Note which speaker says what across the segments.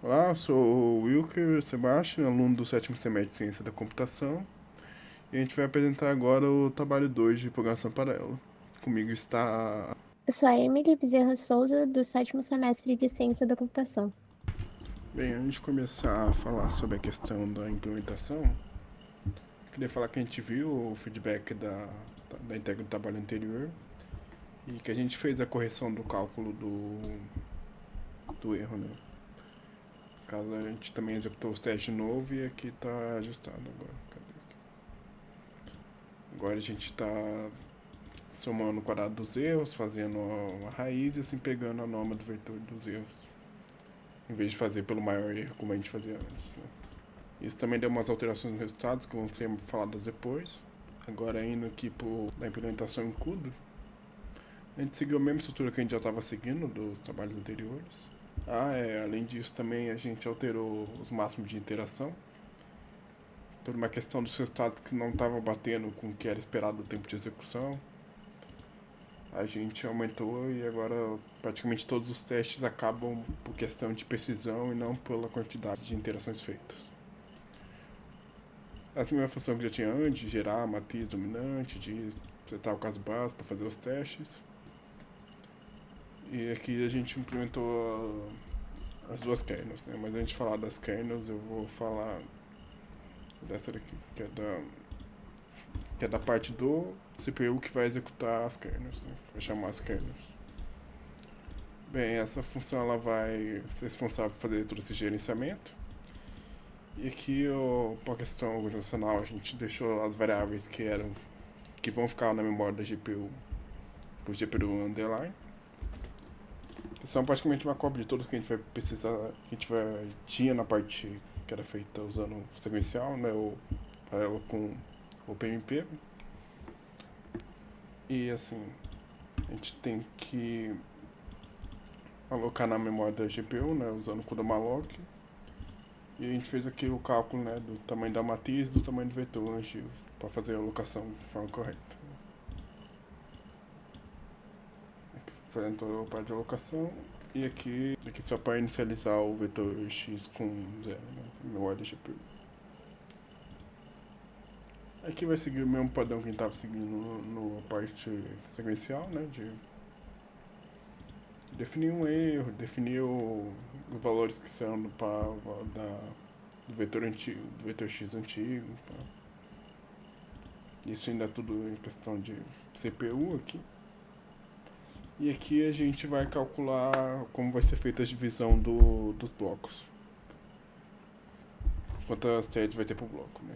Speaker 1: Olá, eu sou o Wilker Sebastian, aluno do sétimo semestre de Ciência da Computação, e a gente vai apresentar agora o trabalho 2 de Programação Paralela. Comigo está.
Speaker 2: Eu sou a Emily Bezerra Souza, do sétimo semestre de Ciência da Computação.
Speaker 1: Bem, antes de começar a falar sobre a questão da implementação, queria falar que a gente viu o feedback da entrega do trabalho anterior e que a gente fez a correção do cálculo do erro, né? Caso a gente também executou os testes de novo e aqui está ajustado agora. Agora a gente está somando o quadrado dos erros, fazendo a raiz e assim pegando a norma do vetor dos erros, em vez de fazer pelo maior erro como a gente fazia antes. Né? Isso também deu umas alterações nos resultados que vão ser faladas depois. Agora indo aqui da implementação em CUDO, a gente seguiu a mesma estrutura que a gente já estava seguindo dos trabalhos anteriores. Além disso também a gente alterou os máximos de interação, por uma questão dos resultados que não estavam batendo com o que era esperado do tempo de execução. A gente aumentou e agora praticamente todos os testes acabam por questão de precisão e não pela quantidade de interações feitas. Essa mesma função que já tinha antes, de gerar matriz dominante, de setar o caso básico para fazer os testes. E aqui a gente implementou as duas kernels, né? Mas antes de falar das kernels, eu vou falar dessa daqui, que é da parte do CPU que vai executar as kernels, né? Vai chamar as kernels. Bem, essa função ela vai ser responsável por fazer todo esse gerenciamento. E aqui, por questão organizacional, a gente deixou as variáveis que vão ficar na memória da GPU por GPU underline. Que são praticamente uma cópia de todos que a gente vai precisar, que a gente tinha na parte que era feita usando o sequencial, né, ou paralelo com o PMP. E assim, a gente tem que alocar na memória da GPU, né, usando o CUDA-malloc. E a gente fez aqui o cálculo, né, do tamanho da matriz e do tamanho do vetor antes para fazer a alocação de forma correta. Aqui fazendo toda a parte de alocação. E aqui só para inicializar o vetor x com 0, né, memória da GPU. Aqui vai seguir o mesmo padrão que a gente estava seguindo na parte sequencial, né, de definir um erro, definir os valores que serão do vetor antigo, do vetor x antigo. Tá? Isso ainda é tudo em questão de CPU aqui. E aqui a gente vai calcular como vai ser feita a divisão dos blocos. Quantas threads vai ter por bloco, né?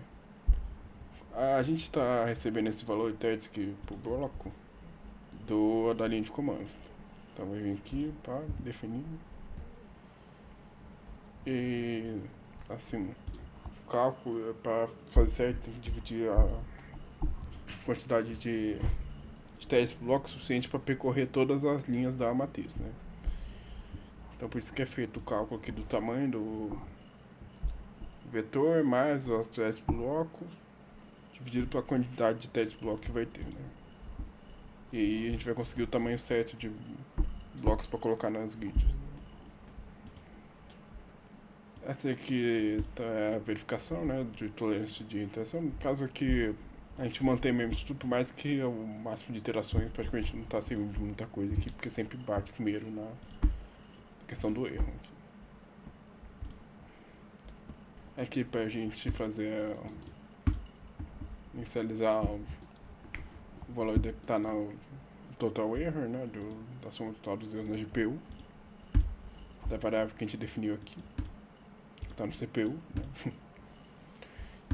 Speaker 1: A gente está recebendo esse valor de threads aqui por bloco da linha de comando. Então vai vir aqui para definir. E assim, o cálculo é para fazer certo, tem que dividir a quantidade de 10 blocos suficiente para percorrer todas as linhas da matriz, né? Então por isso que é feito o cálculo aqui do tamanho do vetor mais os 10 blocos dividido pela quantidade de 10 blocos que vai ter, né? E aí a gente vai conseguir o tamanho certo de blocos para colocar nas grids. Essa aqui é a verificação, né, de tolerância de interação. No caso aqui, a gente mantém mesmo isso tudo, por mais que o máximo de iterações praticamente não está servindo de muita coisa aqui, porque sempre bate primeiro na questão do erro. Aqui para a gente fazer, inicializar o valor que está no total error, né, da soma total dos erros na GPU, da variável que a gente definiu aqui, que está no CPU, né.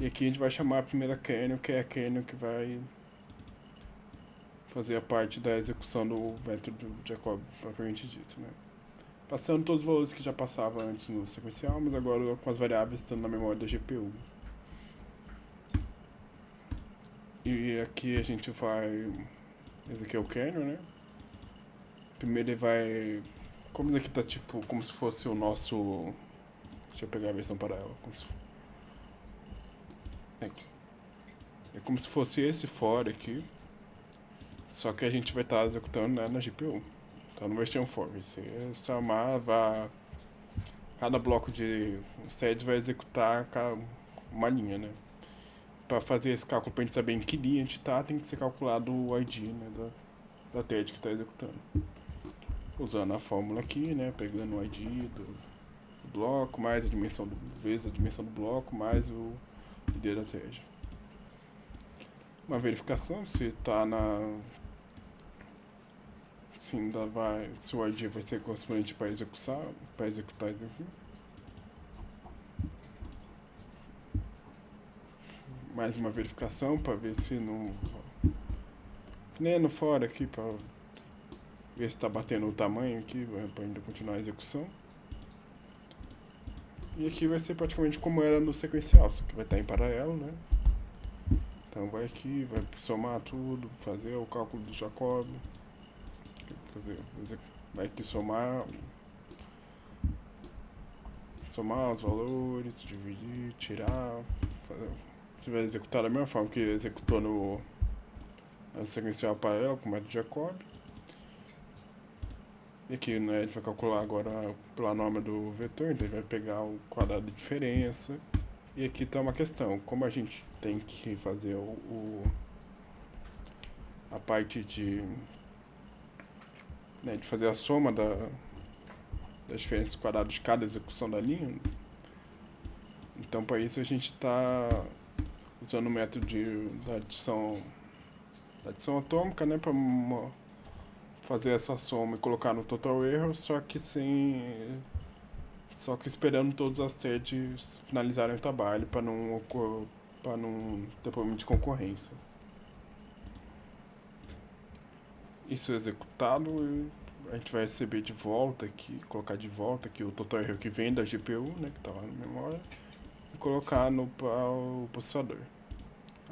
Speaker 1: E aqui a gente vai chamar a primeira kernel, que é a kernel que vai fazer a parte da execução do método Jacob propriamente dito, né? Passando todos os valores que já passava antes no sequencial, mas agora com as variáveis estando na memória da GPU. E aqui a gente vai... Esse aqui é o kernel, né? Primeiro ele vai... Como isso aqui tá tipo como se fosse o nosso... Deixa eu pegar a versão para ela. Aqui. É como se fosse esse for aqui. Só que a gente vai estar executando, né, na GPU. Então não vai ser um for, vai ser chamar, vai cada bloco de threads vai executar uma linha, né? Para fazer esse cálculo, para a gente saber em que linha a gente está, tem que ser calculado o ID, né, da thread que está executando. Usando a fórmula aqui, né, pegando o ID do bloco, mais a dimensão vezes a dimensão do bloco, mais o ID da thread. Uma verificação se está se ainda vai, se o ID vai ser correspondente para executar isso aqui. Mais uma verificação para ver se não, nem no fora aqui, para ver se está batendo o tamanho aqui, para ainda continuar a execução. E aqui vai ser praticamente como era no sequencial, só que vai estar em paralelo, né? Então vai aqui, vai somar tudo, fazer o cálculo do Jacob, vai aqui somar os valores, dividir, tirar, você vai executar da mesma forma que executou no sequencial paralelo com o método Jacob. E aqui, né, a gente vai calcular agora pela norma do vetor, então ele vai pegar o quadrado de diferença. E aqui está uma questão, como a gente tem que fazer a parte de fazer a soma das diferenças quadradas de cada execução da linha. Então, para isso a gente está usando o método da adição atômica, né, para fazer essa soma e colocar no total error, só que esperando todas as threads finalizarem o trabalho para não ter problema de concorrência. Isso executado, a gente vai receber de volta aqui, colocar de volta aqui o total erro que vem da GPU, né, que está lá na memória, e colocar no processador.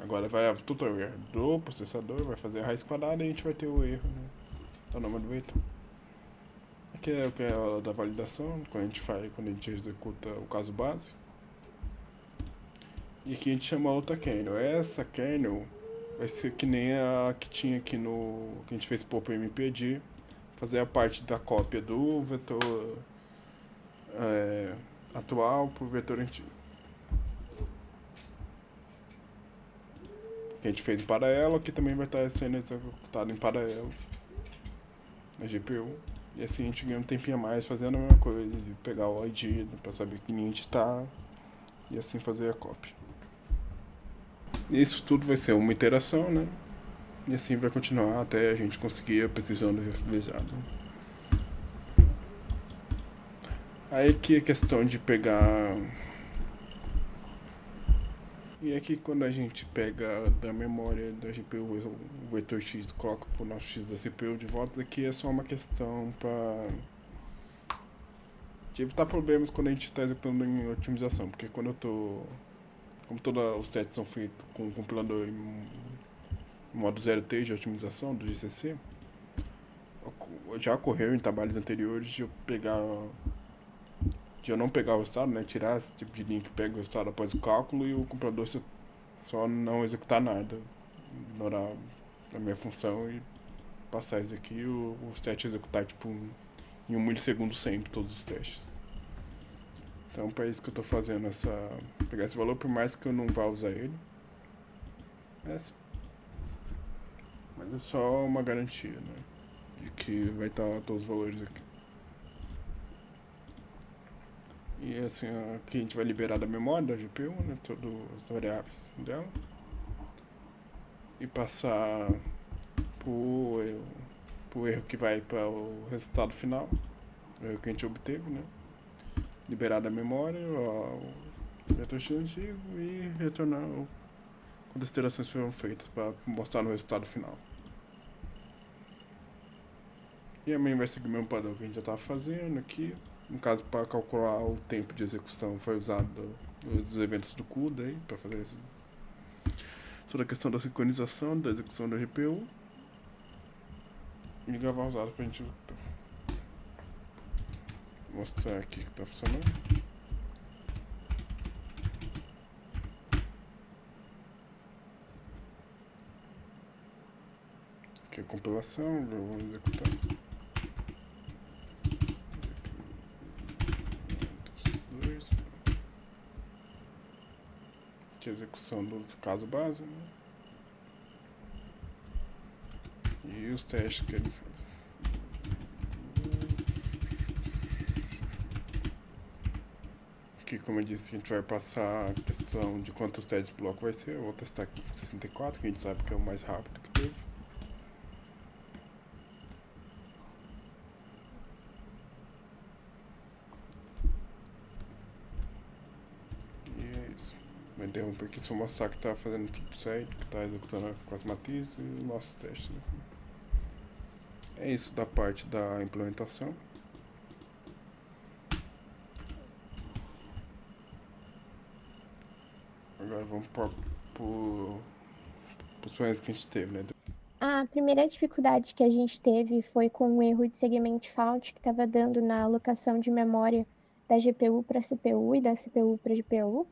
Speaker 1: Agora vai o total erro do processador, vai fazer a raiz quadrada e a gente vai ter o erro, né, da norma do vetor. Aqui é o que é a da validação, quando a gente executa o caso base. E aqui a gente chama outra kernel. Essa kernel vai ser que nem a que tinha aqui que a gente fez por MPD, fazer a parte da cópia do vetor atual para o vetor antigo. Que a gente fez em paralelo, aqui também vai estar sendo executado em paralelo na GPU. E assim a gente ganha um tempinho a mais fazendo a mesma coisa, de pegar o ID para saber que linha a gente está e assim fazer a cópia. Isso tudo vai ser uma iteração, né? E assim vai continuar até a gente conseguir a precisão desejada. Aí aqui a questão de pegar... E aqui quando a gente pega da memória da GPU o vetor X, coloca pro nosso X da CPU de volta, aqui é só uma questão para evitar problemas quando a gente está executando em otimização, porque como todos os testes são feitos com o compilador em modo 0T de otimização do GCC, já ocorreu em trabalhos anteriores de eu não pegar o estado, né, tirar esse tipo de linha que pega o estado após o cálculo e o compilador só não executar nada, ignorar a minha função e passar isso aqui e os testes executar tipo em 1 milissegundo sempre, todos os testes. Então para isso que eu estou fazendo pegar esse valor, por mais que eu não vá usar ele. Mas é só uma garantia, né, de que vai estar todos os valores aqui. E assim, aqui a gente vai liberar da memória da GPU, né, todas as variáveis dela. E passar pro erro que vai para o resultado final, o erro que a gente obteve, né. Liberar da memória o vetor X antigo e retornar quando as iterações foram feitas para mostrar no resultado final. E a main vai seguir o mesmo padrão que a gente já estava fazendo aqui. No caso, para calcular o tempo de execução, foi usado os eventos do CUDA aí, para fazer toda a questão da sincronização, da execução da GPU. E gravar os dados para a gente mostrar aqui que está funcionando. Aqui é a compilação, vou executar. de execução do caso base, né? E os testes que ele faz. Aqui, como eu disse, a gente vai passar a questão de quantos testes por bloco vai ser. Eu vou testar aqui com 64, que a gente sabe que é o mais rápido que teve. E é isso. Vou interromper aqui só mostrar que tá fazendo tudo certo, que tá executando com as matrizes e os nossos testes. Né? É isso da parte da implementação. Agora vamos para os problemas que a gente teve, né?
Speaker 2: A primeira dificuldade que a gente teve foi com o erro de segment fault que estava dando na alocação de memória da GPU para CPU e da CPU para GPU,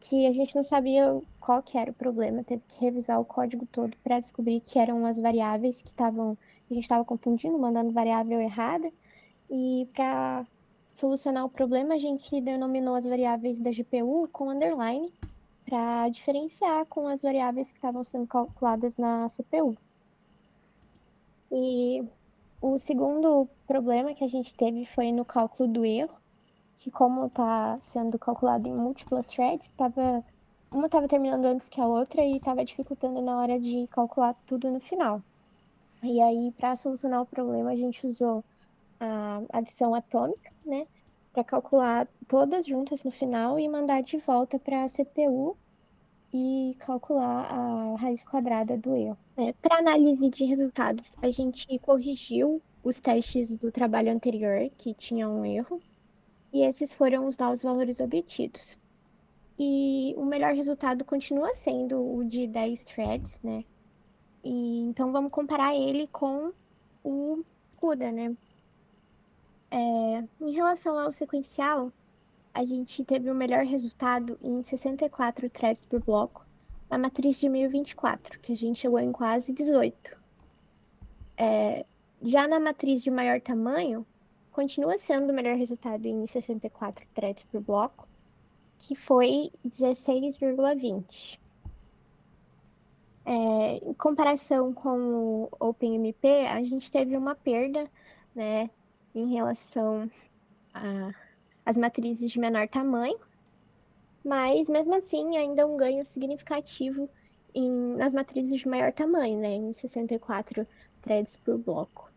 Speaker 2: que a gente não sabia qual que era o problema, teve que revisar o código todo para descobrir que eram as variáveis que estavam, a gente estava confundindo, mandando variável errada, e para solucionar o problema, a gente denominou as variáveis da GPU com underline para diferenciar com as variáveis que estavam sendo calculadas na CPU. E o segundo problema que a gente teve foi no cálculo do erro, que como está sendo calculado em múltiplas threads, uma estava terminando antes que a outra e estava dificultando na hora de calcular tudo no final. E aí, para solucionar o problema, a gente usou a adição atômica, né, para calcular todas juntas no final e mandar de volta para a CPU e calcular a raiz quadrada do erro. Para análise de resultados, a gente corrigiu os testes do trabalho anterior que tinham um erro, e esses foram os novos valores obtidos. E o melhor resultado continua sendo o de 10 threads, né? E então vamos comparar ele com o CUDA, né? Em relação ao sequencial, a gente teve o melhor resultado em 64 threads por bloco, na matriz de 1024, que a gente chegou em quase 18. Já na matriz de maior tamanho, continua sendo o melhor resultado em 64 threads por bloco, que foi 16,20. Em comparação com o OpenMP, a gente teve uma perda, né, em relação às matrizes de menor tamanho, mas mesmo assim ainda um ganho significativo nas matrizes de maior tamanho, né, em 64 threads por bloco.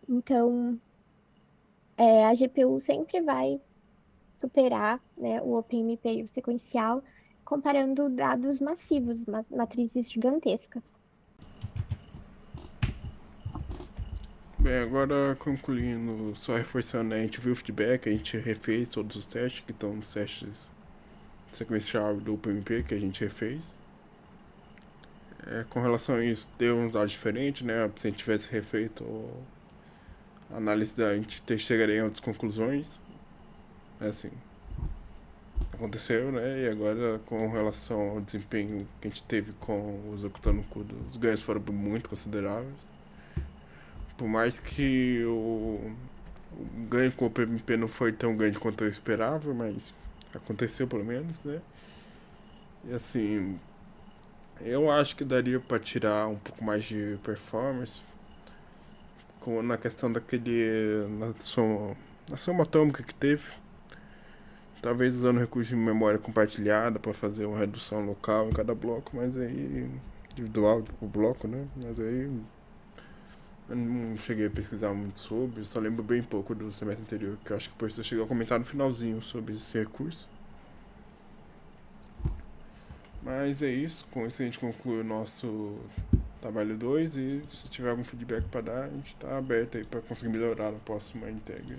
Speaker 2: Então, a GPU sempre vai superar, né, o OpenMP e o sequencial, comparando dados massivos, matrizes gigantescas.
Speaker 1: Bem, agora concluindo, só reforçando, né, a gente viu o feedback, a gente refez todos os testes que estão nos testes sequencial do OpenMP que a gente refez. Com relação a isso, deu uns dados diferentes, né? Se a gente tivesse refeito a análise, a gente chegaria em outras conclusões. Assim, aconteceu, né? E agora, com relação ao desempenho que a gente teve com o executando o CUDA, os ganhos foram muito consideráveis. Por mais que o ganho com o PMP não foi tão grande quanto eu esperava, mas aconteceu pelo menos, né? E assim, eu acho que daria para tirar um pouco mais de performance na questão daquele. Na soma atômica que teve. Talvez usando recurso de memória compartilhada para fazer uma redução local em cada bloco, mas aí. Individual o bloco, né? Mas aí. Eu não cheguei a pesquisar muito sobre, só lembro bem pouco do semestre anterior, que eu acho que o professor chegou a comentar no finalzinho sobre esse recurso. Mas é isso, com isso a gente conclui o nosso trabalho 2 e se tiver algum feedback para dar, a gente está aberto aí para conseguir melhorar na próxima entrega.